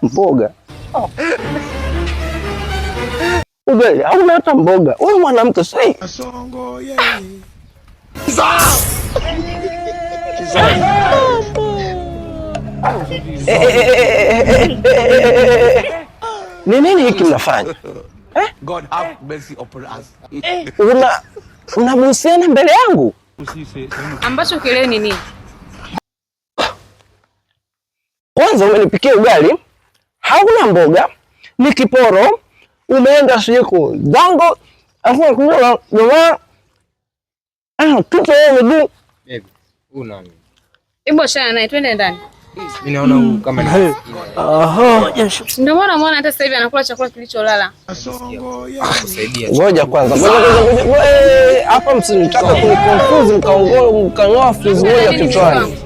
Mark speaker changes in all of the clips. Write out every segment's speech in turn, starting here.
Speaker 1: mboga. Ugali hauna hata mboga. Wewe mwanamke sasa. Asongo yeye. Ni nini hiki mnafanya? God have mercy upon us. Unabusiana mbele yangu?
Speaker 2: Ambacho kileo ni nini?
Speaker 1: Kwanza umenipikia ugali, hauna mboga, ni kiporo, umeenda siku dango, afu kuna jamaa kitu wewe
Speaker 3: baby. Una
Speaker 2: Hebu shana naye twende ndani.
Speaker 3: Mimi naona kama ni
Speaker 2: ndio maana hata sasa hivi anakula chakula kilicholala.
Speaker 1: Ngoja kwanza. Hapa msinitaka kuniconfuse mkangoa fuse moja kichwani.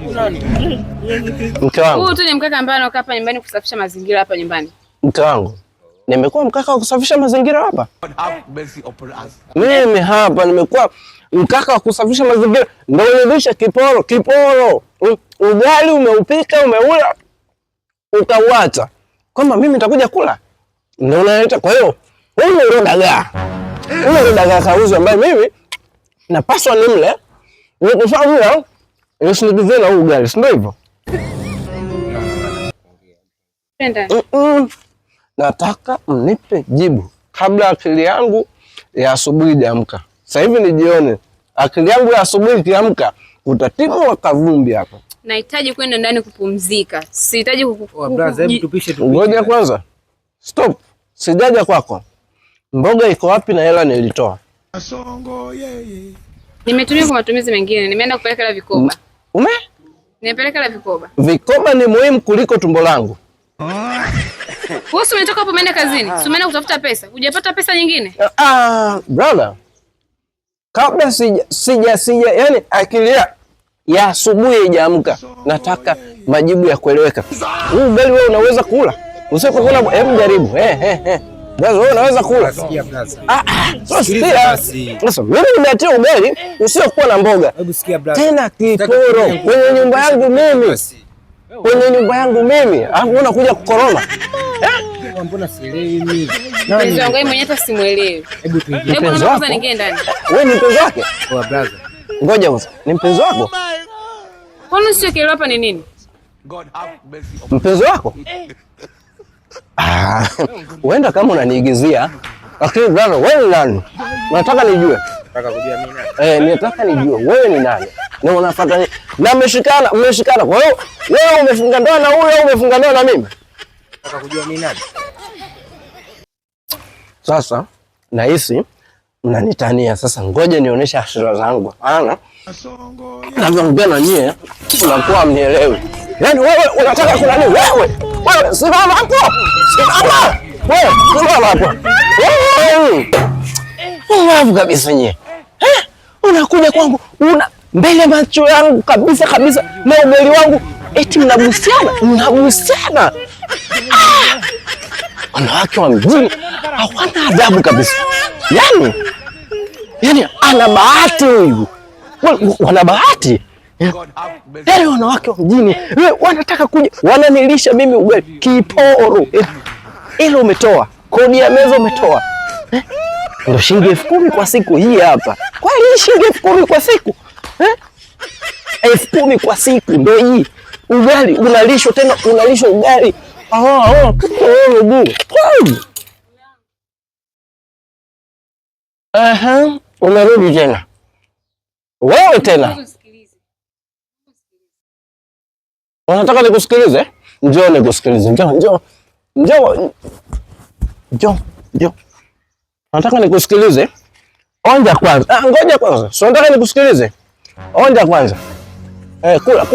Speaker 1: Mke wangu.
Speaker 2: Huyu tu ni mkaka ambaye anakaa hapa nyumbani kusafisha mazingira hapa nyumbani.
Speaker 1: Mke wangu. Nimekuwa mkaka wa kusafisha mazingira hapa. Mimi hapa nimekuwa mkaka wa kusafisha mazingira. Ndio nilisha kiporo. Ugali umeupika, umeula, ukauacha. Kwamba mimi nitakuja kula. Ndio unaleta. Kwa hiyo, wewe ndio dagaa. Wewe ndio dagaa kauzi ambaye mimi napaswa nimle. Nikifanya nisinikize na ugali, si ndio hivyo? Nataka mnipe jibu kabla akili yangu ya asubuhi iamka. Sasa hivi nijione. Akili yangu ya asubuhi ikiamka utatimwa kavumbi hapa.
Speaker 2: Nahitaji kwenda ndani kupumzika. Sihitaji
Speaker 1: Ngoja kwanza. Stop. Sijaja kwako. Mboga iko wapi na hela nilitoa? Asongo
Speaker 2: yeye. Nimetumia kwa matumizi mengine. Nimeenda kupeleka la vikoba. Nimepeleka la vikoba.
Speaker 1: Vikoba ni muhimu kuliko tumbo langu.
Speaker 2: Wewe umetoka hapo umeenda kazini. Si umeenda kutafuta pesa. Hujapata pesa nyingine?
Speaker 1: Brother. Kabla sija yani akili ya asubuhi haijaamka. Nataka majibu ya kueleweka. Huu ugali wewe unaweza kula? Usipokula hebu jaribu. Brother wewe unaweza kula?
Speaker 3: Sikia brother.
Speaker 1: Sasa mimi nimeatia ugali usiokuwa na mboga.
Speaker 3: Hebu sikia brother.
Speaker 1: Tena kiporo kwenye nyumba yangu mimi. Kwenye nyumba yangu mimi. Alafu unakuja kukoroma.
Speaker 3: Mbona sielewi mimi?
Speaker 2: Mpenzi wangu mwenyewe hata simuelewi.
Speaker 3: Hebu tuingie.
Speaker 2: Hebu kwanza niingie ndani.
Speaker 1: Wewe ni mpenzi wake?
Speaker 3: Kwa brother.
Speaker 1: Ngoja kwanza. Ni mpenzi wako?
Speaker 2: Kwani sio kile hapa ni nini?
Speaker 1: Mpenzi wako? Uenda kama unaniigizia. Lakini brother, wewe ni nani? Nataka nijue.
Speaker 3: Nataka kujua mimi nani?
Speaker 1: Nataka nijue wewe ni nani? Na unafuata nini? Na mmeshikana. Kwa hiyo wewe umefunga ndoa na huyo au umefunga ndoa na mimi?
Speaker 3: Nataka kujua mimi nani?
Speaker 1: Sasa nahisi mnanitania. Sasa ngoja nionyeshe hasira zangu. Naongea na nyie unakuwa mnielewi. Yaani wewe unataka kuna nini? Wewe simama hapo. Simama. Wewe simama hapo. Wewe kabisa nyie. Unakuja kwangu mbele macho yangu kabisa na ugali wangu eti mnabusiana. Wanawake wa mjini hawana adabu kabisa. Yaani ana bahati huyu. Wana bahati. Yaani wanawake wa mjini wanataka kuja wananilisha mimi ugali kiporo. Ile umetoa kodi ya meza umetoa. Ndio shilingi 10,000 kwa siku hii hapa. Kwa nini shilingi 10,000 kwa siku? 10,000 kwa siku ndio hii. Ugali unalishwa tena unalishwa ugali. Umerudi tena. Wewe tena. Unataka nikusikilize? Njoo nikusikilize. Njoo. Nataka nikusikilize. Onja kwanza. Ngoja kwanza. Sio nataka nikusikilize. Onja kwanza. Kula.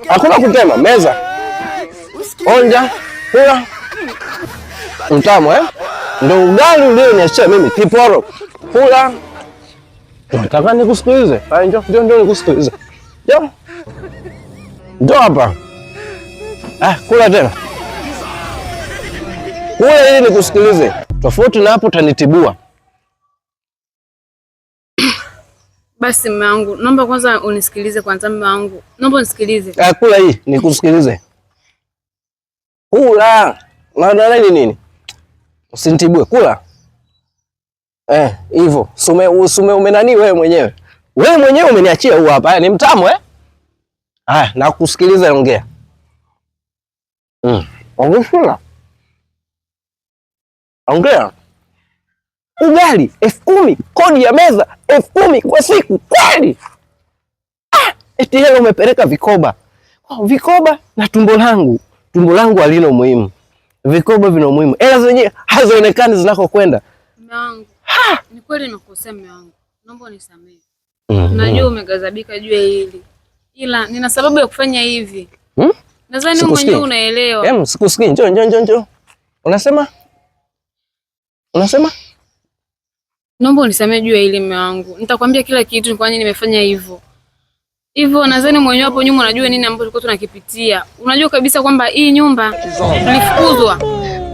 Speaker 1: Hakuna kutema, meza. Onja, kula. Mtamu ndio ugali ulioniachia mimi kiporo. Kula. Nataka nikusikilize. Njoo nikusikilize. Njoo hapa. Kula tena. Kula ili nikusikilize. Tofauti na hapo utanitibua.
Speaker 2: Basi mume wangu, naomba kwanza unisikilize kwanza mume wangu. Naomba unisikilize.
Speaker 1: Kula hii nikusikilize. Kula. Na nini? Usinitibue, kula. Hivyo. Sume umenani wewe mwenyewe. Wewe mwenyewe umeniachia huu hapa. Ni mtamu na kusikiliza ongea. Ongea. Ongea. Ugali 10,000, kodi ya meza 10,000 kwa siku kweli? Eti hela umepeleka vikoba. Vikoba na tumbo langu halina umuhimu. Vikoba vina umuhimu. Hela zenyewe hazionekani zinakokwenda.
Speaker 2: Mume wangu. Ni kweli nimekosea mume wangu. Naomba unisamehe. Najua umegazabika juu ya hili. Ila nina sababu ya kufanya hivi. Nadhani wewe mwenyewe unaelewa.
Speaker 1: Sikusikii. Njoo. Unasema?
Speaker 2: Naomba unisamehe juu ya hili mume wangu. Nitakwambia kila kitu kwa nini nimefanya hivyo. Hivyo nadhani mwenyewe hapo nyuma unajua nini ambacho tulikuwa tunakipitia. Unajua kabisa kwamba hii nyumba tulifukuzwa.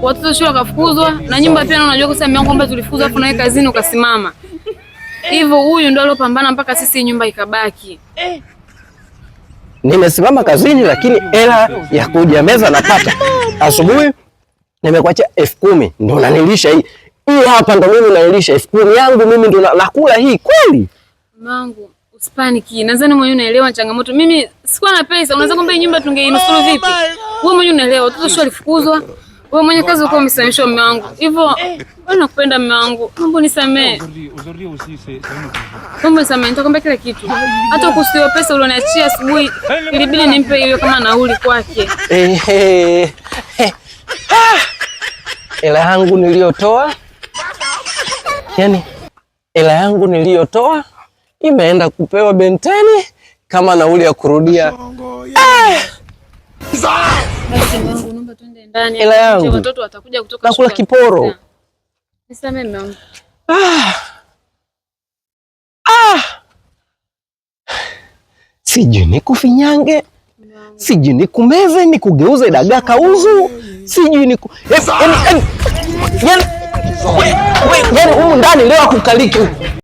Speaker 2: Watoto shule wakafukuzwa na nyumba pia unajua kwa sababu kwamba tulifukuzwa afu nawe kazini ukasimama. Hivyo huyu ndio aliyopambana mpaka sisi nyumba ikabaki.
Speaker 1: Nimesimama kazini lakini hela ya kuja meza napata. Asubuhi nimekuachia 10,000 ndio unanilisha hii. Hii hapa ndo mimi nailisha 10,000 yangu mimi ndo nakula hii kweli?
Speaker 2: Mangu, usipaniki. Nadhani mwenyewe unaelewa changamoto. Mimi sikuwa na pesa. Unaweza kwamba hii nyumba tungeinusuru vipi? Wewe mwenyewe unaelewa. Watoto shule walifukuzwa. Wewe mwenyewe kazi uko umesamishwa mume wangu. Hivyo, wewe nakupenda mume wangu. Naomba nisamee. Naomba nisamee. Nitakwambia kila kitu. Hata kusiwa pesa ulioniachia asubuhi ilibidi nimpe hiyo kama nauli kwake.
Speaker 1: Hela yangu niliyotoa. Yaani hela yangu niliyotoa imeenda kupewa Benteni kama nauli ya kurudia.
Speaker 2: Basi Mungu, naomba twende ndani.
Speaker 1: Hela yangu.
Speaker 2: Watoto watakuja kutoka
Speaker 1: shule. Nakula kiporo.
Speaker 2: Nisamee mume wangu.
Speaker 1: Sijui nikufinyange. Sijui nikumeze, nikugeuze dagaa kauzu. Sijui yaani humu ndani leo akukaliki huku.